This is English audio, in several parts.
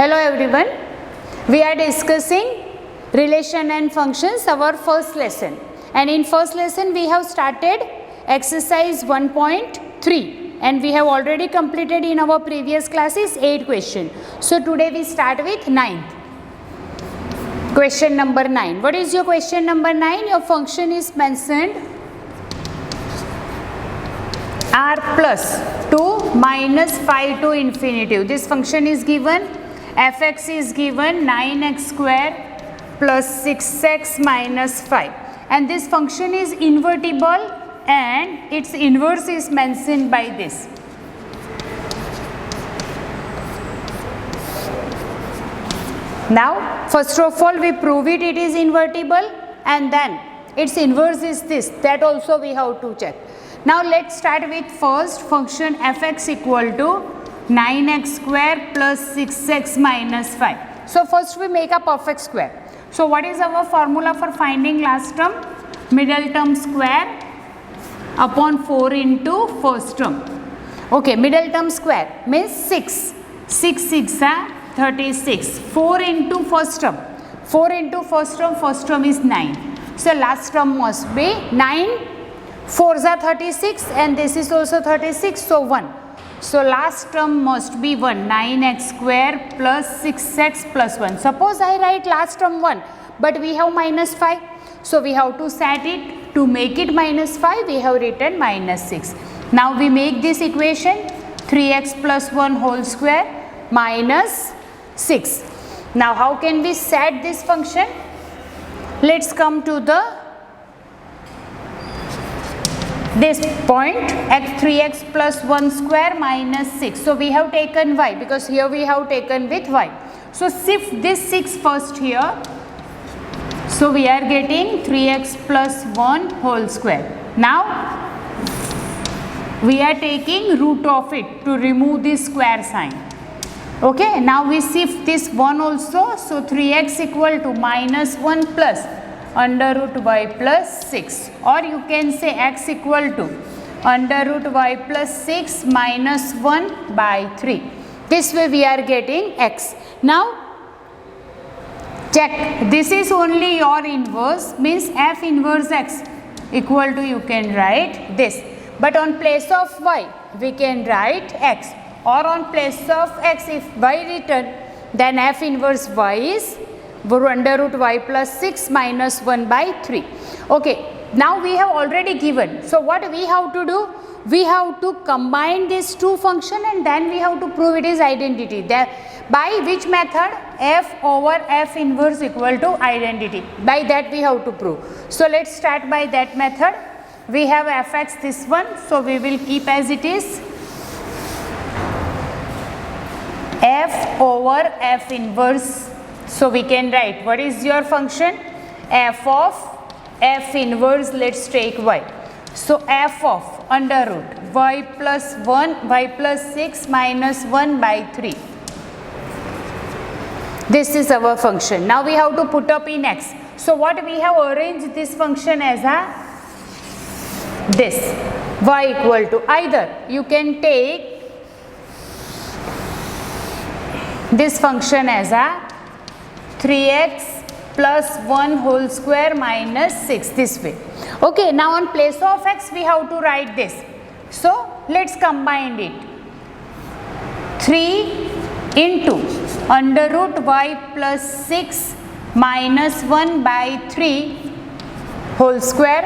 Hello everyone, we are discussing relation and functions, our first lesson, and in first lesson we have started exercise 1.3 and we have already completed in our previous classes 8 questions. So today we start with 9th. Question number 9. What is your question number 9? Your function is mentioned r plus 2 minus 5 to infinitive. This function is given, fx is given 9x square plus 6x minus 5, and this function is invertible and its inverse is mentioned by this. Now first of all we prove it is invertible, and then its inverse is this, that also we have to check. Now let's start with first function fx equal to 9x square plus 6x minus 5. So first we make a perfect square. So what is our formula for finding last term? Middle term square upon 4 into first term. Okay, middle term square means 6. 6 6 are 36. 4 into first term. 4 into first term is 9. So last term must be 9. 4s are 36 and this is also 36, so 1. So last term must be 1, 9x square plus 6x plus 1. Suppose I write last term 1, but we have minus 5. So we have to set it, to make it minus 5 we have written minus 6. Now we make this equation 3x plus 1 whole square minus 6. Now how can we set this function? Let's come to this point x 3x plus 1 square minus 6. So we have taken y because here we have taken with y. So shift this 6 first here. So we are getting 3x plus 1 whole square. Now we are taking root of it to remove this square sign. Okay, now we shift this 1 also. So 3x equal to minus 1 plus under root y plus 6, or you can say x equal to under root y plus 6 minus 1 by 3. This way we are getting x. Now check, this is only your inverse, means f inverse x equal to, you can write this, but on place of y we can write x, or on place of x if y written, then f inverse y is under root y plus 6 minus 1 by 3. Okay, now we have already given. So what we have to do? We have to combine these two functions and then we have to prove it is identity. By which method? F over f inverse equal to identity. By that we have to prove. So let's start by that method. We have fx, this one, so we will keep as it is. F over f inverse. So we can write, what is your function? F of f inverse, let's take y. So f of under root y plus 1, y plus 6 minus 1 by 3. This is our function. Now we have to put up in x. So what we have arranged this function as this, y equal to, either you can take this function as 3x plus 1 whole square minus 6, this way. Okay, now on place of x we have to write this. So let's combine it. 3 into under root y plus 6 minus 1 by 3 whole square.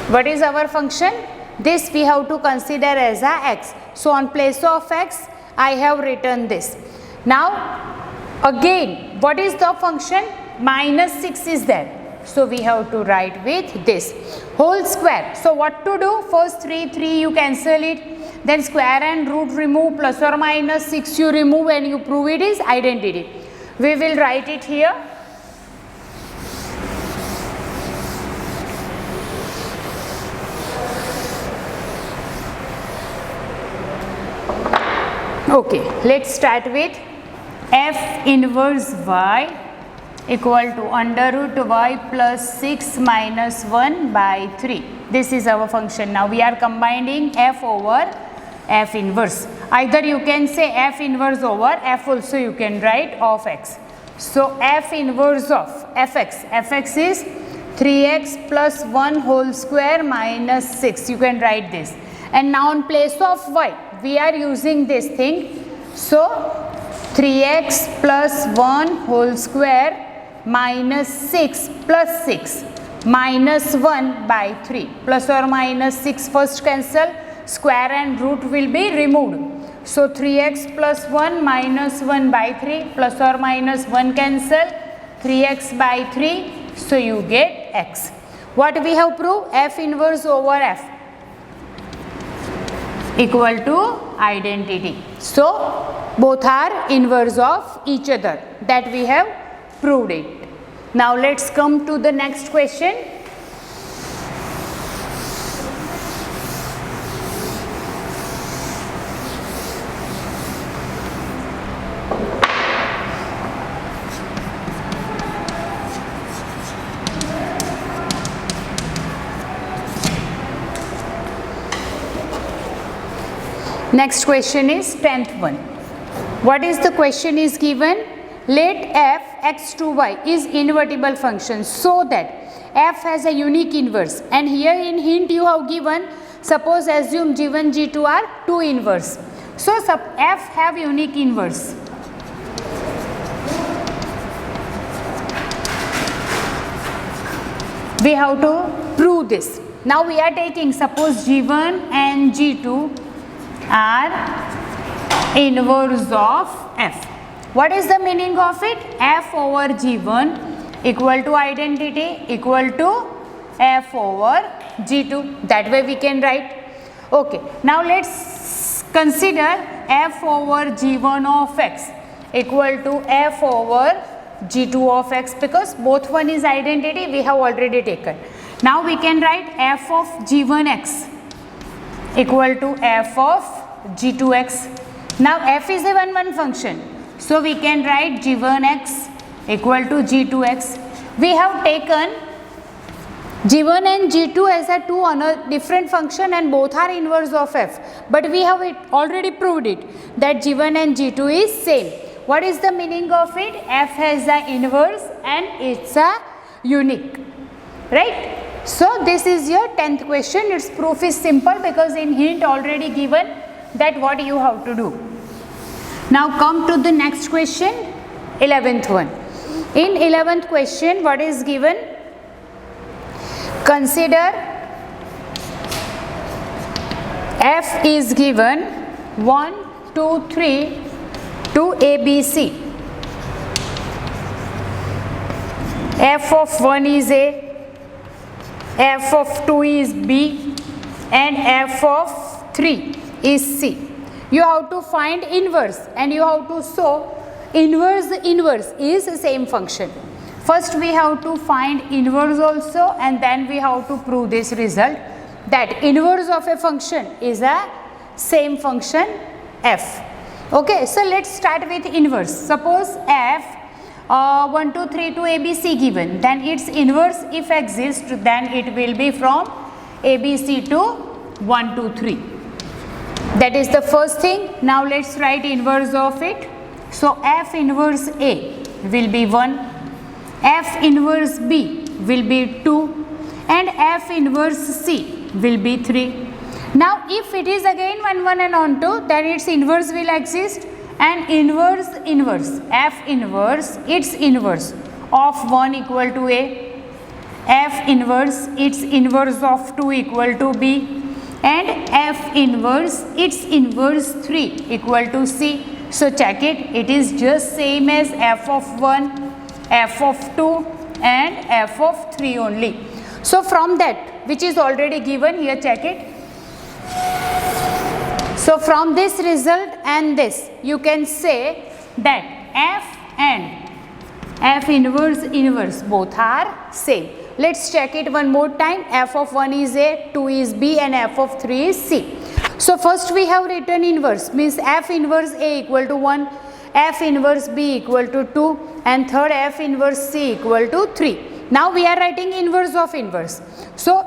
What is our function? This we have to consider as x. So on place of x I have written this. Now again, what is the function? Minus 6 is there. So we have to write with this whole square. So what to do? First 3 you cancel it, then square and root remove, plus or minus 6 you remove, and you prove it is identity. We will write it here. Okay, let's start with f inverse y equal to under root y plus 6 minus 1 by 3. This is our function. Now we are combining f over f inverse. Either you can say F inverse over F also you can write of x. So F inverse of Fx is 3x plus 1 whole square minus 6. You can write this. And now in place of y, we are using this thing. So 3x plus 1 whole square minus 6 plus 6 minus 1 by 3. Plus or minus 6 first cancel. Square and root will be removed. So 3x plus 1 minus 1 by 3 plus or minus 1 cancel, 3x by 3, so you get x. What we have proved? F inverse over F equal to identity. So both are inverse of each other, that we have proved it. Now let's come to the next question. Next question is 10th one. What is the question is given? Let f x to y is invertible function so that f has a unique inverse, and here in hint you have given, suppose assume g1 g2 are two inverse. So f have unique inverse. We have to prove this. Now we are taking, suppose g1 and g2 are inverse of f. What is the meaning of it? F over g1 equal to identity equal to f over g2. That way we can write. Okay. Now let's consider f over g1 of x equal to f over g2 of x, because both one is identity we have already taken. Now we can write f of g1x equal to f of g2x. Now f is a one function, so we can write g1x equal to g2x. We have taken g1 and g2 as a two different function and both are inverse of f, but we have already proved it that g1 and g2 is same. What is the meaning of it? F has the inverse and it's a unique, right? So this is your 10th question. Its proof is simple because in hint already given that what you have to do. Now come to the next question, 11th one. In 11th question, what is given? Consider f is given 1, 2, 3 to ABC. F of 1 is A, f of 2 is B, and f of 3 is C. You have to find inverse and you have to show inverse is the same function. First we have to find inverse also, and then we have to prove this result that inverse of a function is a same function f. Okay, so let's start with inverse. Suppose f 1, 2, 3 to ABC given, then its inverse if exists, then it will be from ABC to 1, 2, 3. That is the first thing. Now let's write inverse of it. So f inverse A will be 1, f inverse B will be 2, and f inverse C will be 3. Now if it is again 1, 1 and on 2, then its inverse will exist, and inverse f inverse its inverse of 1 equal to A, f inverse its inverse of 2 equal to B, and f inverse its inverse 3 equal to C. So check it, it is just same as f of 1, f of 2 and f of 3 only. So from that which is already given here, check it. So from this result and this, you can say that f and f inverse both are same. Let's check it one more time. F of 1 is A, 2 is B, and f of 3 is C. So first we have written inverse, means f inverse A equal to 1, f inverse B equal to 2, and third f inverse C equal to 3. Now we are writing inverse of inverse. So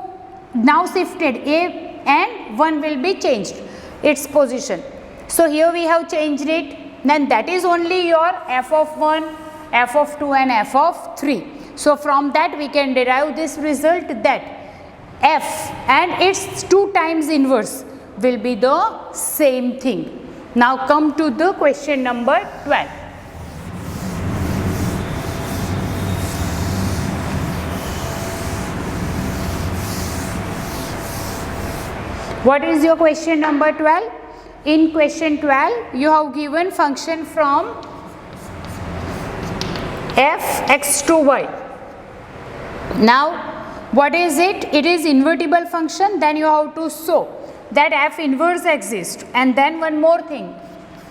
now shifted A and 1 will be changed its position. So here we have changed it, then that is only your f of 1, f of 2 and f of 3. So from that we can derive this result that f and its 2 times inverse will be the same thing. Now come to the question number 12. What is your question number 12? In question 12, you have given function from f x to y. Now, what is it? It is invertible function. Then you have to show that f inverse exists. And then one more thing,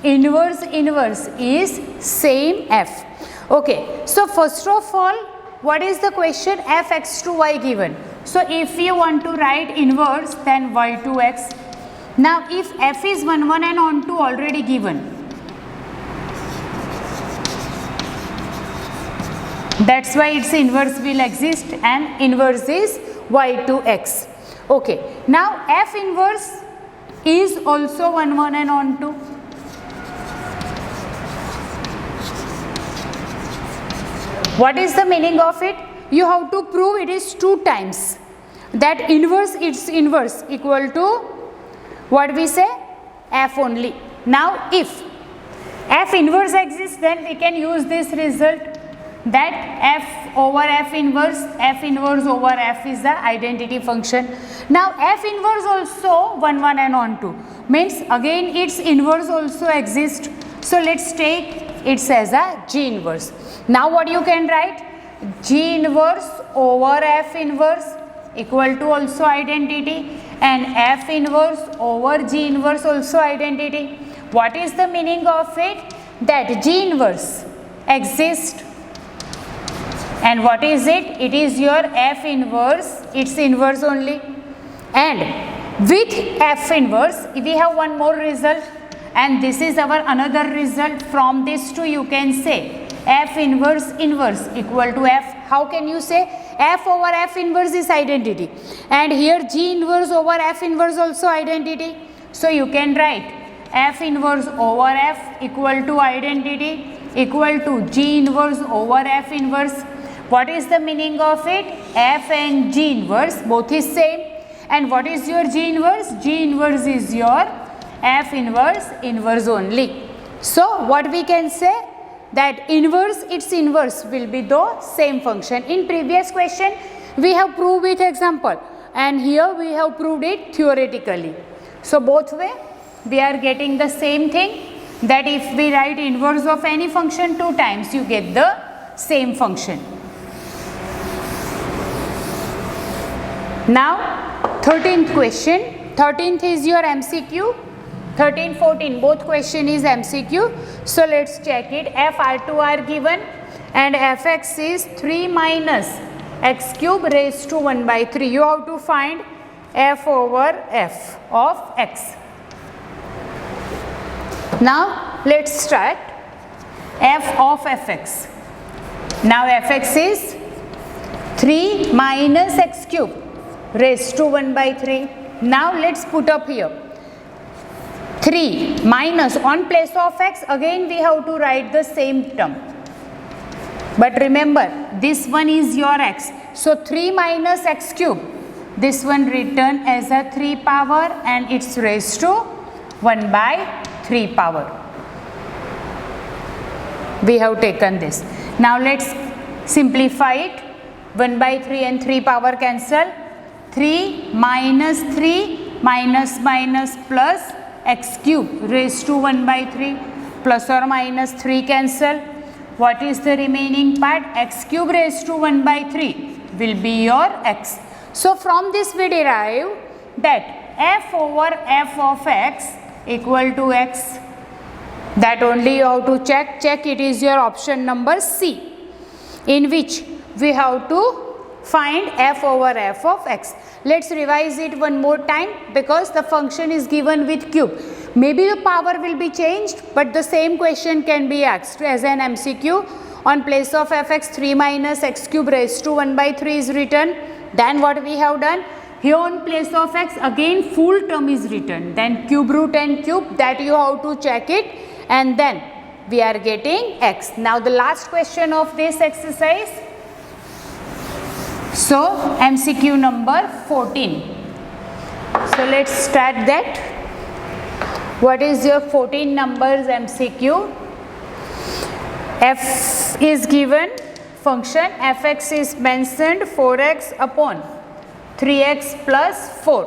inverse is same f. Okay, so first of all, what is the question? F x to y given. So if you want to write inverse, then y to x. Now if f is 1, 1 and on 2 already given, that's why its inverse will exist, and inverse is y to x. Okay, now f inverse is also 1, 1 and on 2. What is the meaning of it? You have to prove it is 2 times. That inverse, its inverse equal to what we say? F only. Now if f inverse exists, then we can use this result that f over f inverse over f is the identity function. Now f inverse also 1, 1 and on 2 means again its inverse also exists. So let's take it as a G inverse. Now what you can write? G inverse over f inverse equal to also identity, and f inverse over G inverse also identity. What is the meaning of it? That G inverse exists, and what is it? It is your f inverse, its inverse only. And with f inverse we have one more result, and this is our another result. From this two you can say f inverse equal to f. How can you say? F over f inverse is identity, and here G inverse over f inverse also identity. So you can write f inverse over f equal to identity equal to G inverse over f inverse. What is the meaning of it? F and G inverse both is same. And what is your G inverse? G inverse is your f inverse only. So what we can say? That inverse, its inverse will be the same function. In previous question we have proved with example, and here we have proved it theoretically. So both way we are getting the same thing, that if we write inverse of any function 2 times, you get the same function. Now 13th question. 13th is your MCQ. 13, 14 both question is MCQ. So let's check it. F R2 are given, and fx is 3 minus x cube raised to 1 by 3. You have to find f over f of x. Now let's start. F of fx. Now fx is 3 minus x cube raised to 1 by 3. Now let's put up here 3 minus, on place of x again we have to write the same term, but remember this one is your x. So 3 minus x cube, this one written as a 3 power and it's raised to 1 by 3 power. We have taken this. Now let's simplify it. 1 by 3 and 3 power cancel. 3 minus 3 minus plus x cube raised to 1 by 3, plus or minus 3 cancel. What is the remaining part? X cube raised to 1 by 3 will be your x. So from this we derive that f over f of x equal to x. That only you have to check. It is your option number C, in which we have to find f over f of x. Let's revise it one more time, because the function is given with cube. Maybe the power will be changed, but the same question can be asked as an MCQ. On place of fx, 3 minus x cube raised to 1 by 3 is written. Then what we have done? here on place of x again full term is written, then cube root and cube, that you have to check it, and then we are getting x. Now the last question of this exercise. So MCQ number 14. So let's start that. What is your 14 numbers MCQ? F is given, function fx is mentioned, 4x upon 3x plus 4.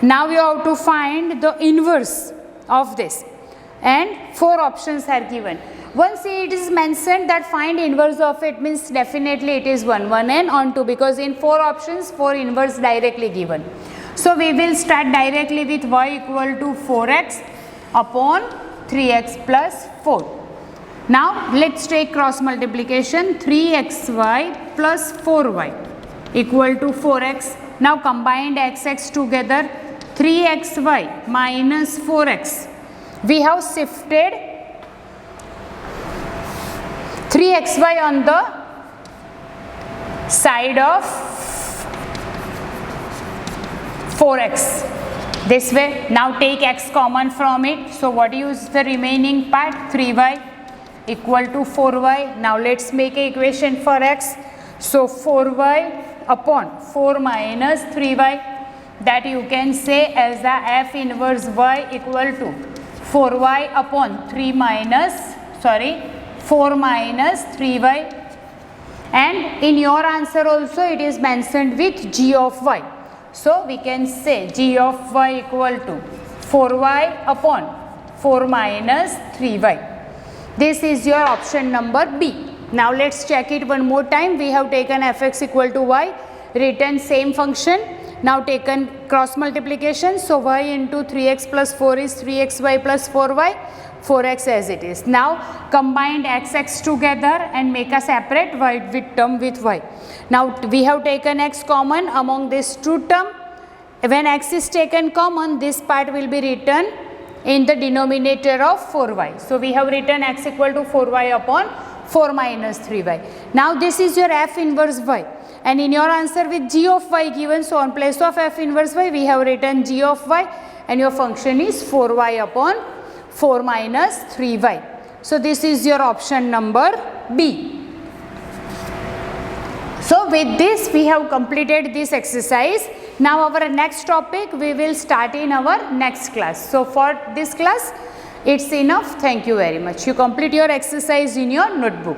Now you have to find the inverse of this, and 4 options are given. Once it is mentioned that find inverse of it, means definitely it is 1 and on 2, because in 4 options 4 inverse directly given. So we will start directly with y equal to 4x upon 3x plus 4. Now let's take cross multiplication, 3xy plus 4y equal to 4x. Now combined x together, 3xy minus 4x. We have shifted 3xy on the side of 4x this way. Now take x common from it. So what is the remaining part? 3y equal to 4y. Now let's make an equation for x. So 4y upon 4 minus 3y, that you can say as the f inverse y equal to 4y upon 4 minus 3y, and in your answer also it is mentioned with g of y. So we can say g of y equal to 4y upon 4 minus 3y. This is your option number B. Now let's check it one more time. We have taken fx equal to y, written same function. Now taken cross multiplication. So y into 3x plus 4 is 3xy plus 4y, 4x as it is. Now combined x together and make a separate y with term with y. Now we have taken x common among these two term. When x is taken common, this part will be written in the denominator of 4y. So we have written x equal to 4y upon 4 minus 3y. Now this is your f inverse y, and in your answer with g of y given, so on place of f inverse y we have written g of y, and your function is 4y upon 4 minus 3y. So this is your option number B. So with this we have completed this exercise. Now our next topic we will start in our next class. So for this class it's enough. Thank you very much. You complete your exercise in your notebook.